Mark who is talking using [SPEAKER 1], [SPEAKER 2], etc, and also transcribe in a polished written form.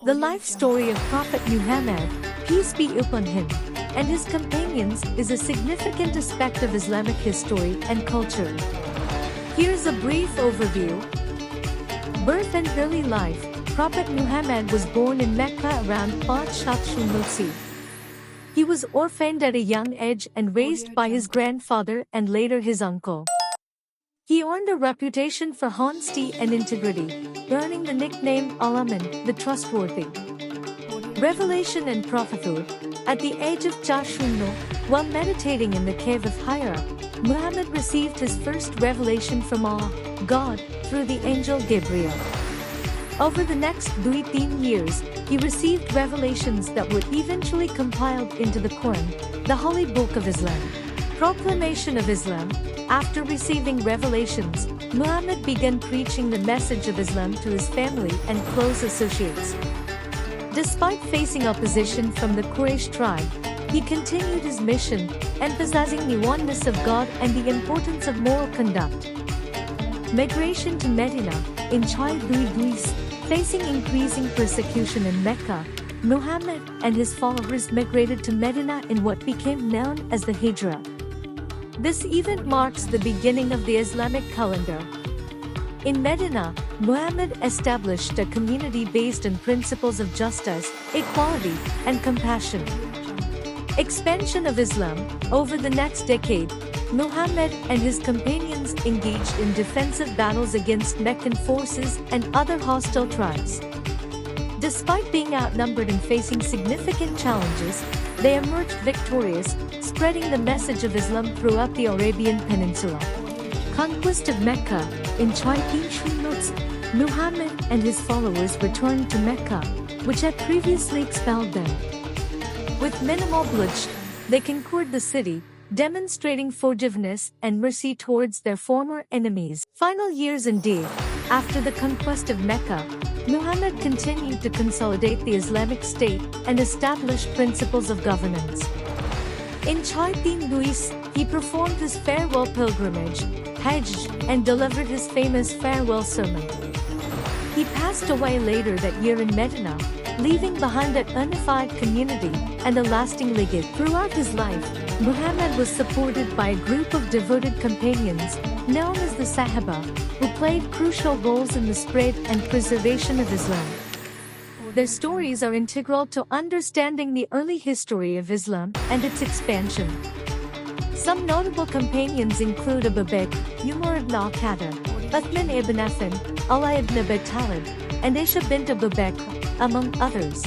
[SPEAKER 1] The life story of Prophet Muhammad, peace be upon him, and his companions is a significant aspect of Islamic history and culture. Here's a brief overview. Birth and early life. Prophet Muhammad was born in Mecca around 500. He was orphaned at a young age and raised by his grandfather and later his uncle. He earned a reputation for honesty and integrity, earning the nickname Al-Amin, the trustworthy. Revelation and prophethood. At the age of 4, while meditating in the cave of Hira, Muhammad received his first revelation from Allah, God, through the angel Gabriel. Over the next 13 years, he received revelations that were eventually compiled into the Quran, the holy book of Islam. Proclamation of Islam. After receiving revelations, Muhammad began preaching the message of Islam to his family and close associates. Despite facing opposition from the Quraysh tribe, he continued his mission, emphasizing the oneness of God and the importance of moral conduct. Migration to Medina. In facing increasing persecution in Mecca, Muhammad and his followers migrated to Medina in what became known as the Hijrah. This event marks the beginning of the Islamic calendar. In Medina, Muhammad established a community based on principles of justice, equality, and compassion. Expansion of Islam. Over the next decade, Muhammad and his companions engaged in defensive battles against Meccan forces and other hostile tribes. Despite being outnumbered and facing significant challenges, they emerged victorious, spreading the message of Islam throughout the Arabian Peninsula. Conquest of Mecca. In Muhammad and his followers returned to Mecca, which had previously expelled them. With minimal bloodshed, they conquered the city, demonstrating forgiveness and mercy towards their former enemies. Final years indeed. After the conquest of Mecca, Muhammad continued to consolidate the Islamic State and establish principles of governance. In he performed his farewell pilgrimage, Hajj, and delivered his famous farewell sermon. He passed away later that year in Medina, leaving behind an unified community and a lasting legacy. Throughout his life, Muhammad was supported by a group of devoted companions, known as the Sahaba, who played crucial roles in the spread and preservation of Islam. Their stories are integral to understanding the early history of Islam and its expansion. Some notable companions include Abu Bakr, Umar ibn al-Khattab, Uthman ibn Affan, Ali ibn Abi Talib, and Aisha bint Abu Bakr, among others.